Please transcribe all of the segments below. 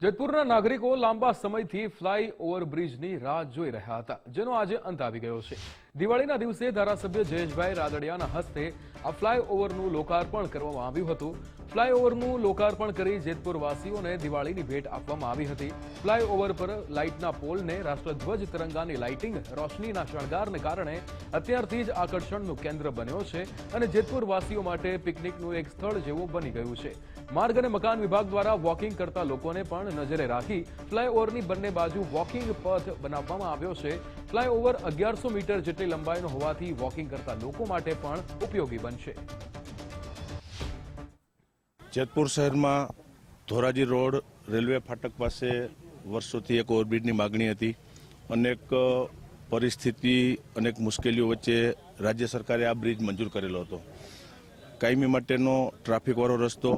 જેતપુરના નાગરિકો લાંબા સમયથી ફ્લાય ઓવરબ્રિજની રાહ જોઈ રહ્યા હતા, જેનો આજે અંત આવી ગયો છે। દિવાળીના દિવસે ધારાસભ્ય જયેશભાઈ રાદડિયાના હસ્તે આ ફ્લાય ઓવરનું લોકાર્પણ કરવામાં આવ્યું હતું। ફ્લાય ઓવરનું લોકાર્પણ કરી જેતપુર વાસીઓને દિવાળીની ભેટ આપવામાં આવી હતી। ફ્લાય ઓવર પર લાઇટના પોલને રાષ્ટ્રધ્વજ તિરંગાની લાઇટિંગ રોશનીના શણગારને કારણે અત્યારથી જ આકર્ષણનું કેન્દ્ર બન્યો છે અને જેતપુર વાસીઓ માટે પિકનિકનું એક સ્થળ જેવું બની ગયું છે। માર્ગ અને મકાન વિભાગ દ્વારા વોકિંગ કરતા લોકોને પણ નજરે રાખી ફ્લાયઓવરની બંને બાજુ વોકિંગ પથ બનાવવામાં આવ્યો છે। ફ્લાયઓવર 1100 મીટર જેટલી લંબાઈનો હોવાથી વોકિંગ કરતા લોકો માટે પણ ઉપયોગી બનશે। જેતપુર શહેરમાં ધોરાજી રોડ રેલવે ફાટક પાસે વર્ષોથી એક ઓવરબ્રિજની માગણી હતી। અનેક પરિસ્થિતિ અનેક મુશ્કેલીઓ વચ્ચે રાજ્ય સરકારે આ બ્રિજ મંજૂર કરેલો હતો। કાયમી માટેનો ટ્રાફિકવાળો રસ્તો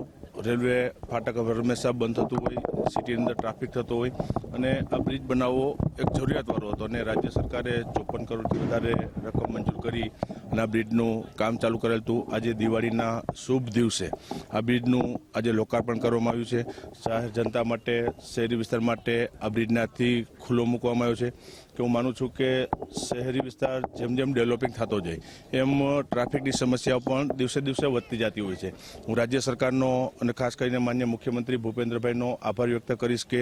રેલવે ફાટક હંમેશા બંધ થતું હોય, સિટીની અંદર ટ્રાફિક થતો હોય અને આ બ્રિજ બનાવવો એક જરૂરિયાતવાળો હતો અને રાજ્ય સરકારે 54 કરોડથી વધારે રકમ મંજૂર કરી અને આ બ્રિજનું કામ ચાલુ કરેલ હતું। આજે દિવાળીના શુભ દિવસે આ બ્રિજનું આજે લોકાર્પણ કરવામાં આવ્યું છે। જાહેર જનતા માટે, શહેરી વિસ્તાર માટે આ બ્રિજને આજથી ખુલ્લો મૂકવામાં આવ્યો છે કે હું માનું છું કે શહેરી વિસ્તાર જેમ જેમ ડેવલપિંગ થતો જાય એમ ટ્રાફિકની સમસ્યાઓ પણ દિવસે દિવસે વધતી જતી હોય છે। હું રાજ્ય સરકારનો અને ખાસ કરીને માન્ય મુખ્યમંત્રી ભૂપેન્દ્રભાઈનો આભાર વ્યક્ત કરીશ કે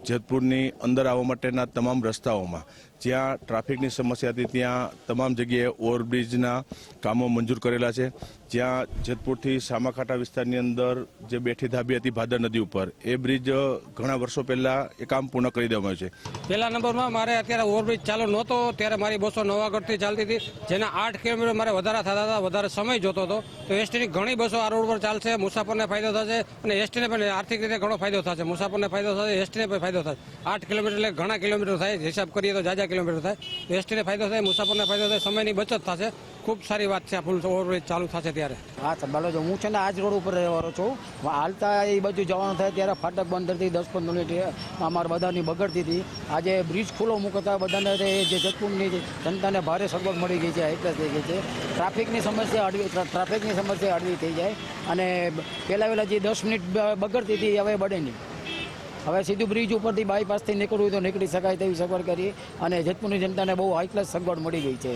જેતપુરની અંદર આવવા માટેના તમામ રસ્તાઓમાં જ્યાં ટ્રાફિકની સમસ્યા હતી ત્યાં તમામ જગ્યાએ ઓવરબ્રિજના કામો મંજૂર કરેલા છે। જ્યાં જેતપુરથી સામાખાટા વિસ્તારની અંદર જે બેઠી ધાબી હતી ભાદર નદી ઉપર એ બ્રિજ ઘણા વર્ષો પહેલા એ કામ પૂર્ણ કરી દેવામાં આવ્યું છે। પહેલા નંબરમાં મારે અત્યારે ઓવરબ્રિજ ચાલુ નહોતો ત્યારે મારી 209 આગળથી ચાલતી હતી, જેના 8 કિલોમીટર મારે વધારા થતા હતા, વધારે સમય જોતો હતો। તો એસટીની ઘણી બસો આ રોડ પર ચાલશે, મુસાફરને ફાયદો થશે અને એસટીને પણ આર્થિક રીતે ઘણો ફાયદો થશે, મુસાફરને ફાયદો થશે, એસટીને પણ ફાયદો થશે। 8 કિલોમીટર એટલે ઘણા કિલોમીટર થાય, હિસાબ કરીએ તો જાજા કિલોમીટર થાય, તો એસટીને ફાયદો થાય, મુસાફરને ફાયદો થાય, સમયની બચત થશે। ખૂબ સારી વાત છે આ ફૂલ ઓવરબ્રિજ ચાલુ થશે ત્યારે। હા સંભાળો છો, હું છે ને આજ રોડ ઉપર રહેવાનો છું। હાલતા એ બાજુ જવાનું થાય ત્યારે ફાટક બંધ હતી, 10-15 મિનિટ અમારા બધાની બગડતી હતી। આજે બ્રિજ ખુલ્લો મૂકતા બધાને જે જેતપુરની જનતાને ભારે સગવડ મળી ગઈ છે, એટલે થઈ ગઈ છે। ટ્રાફિકની સમસ્યા હળવી થઈ જાય અને પહેલાં જે 10 મિનિટ બગડતી હતી હવે બળે નહીં। હવે સીધું બ્રિજ ઉપરથી બાયપાસથી નીકળવું હોય તો નીકળી શકાય તેવી સગવડ કરી અને જેતપુરની જનતાને બહુ હાઈ ક્લાસ સગવડ મળી ગઈ છે।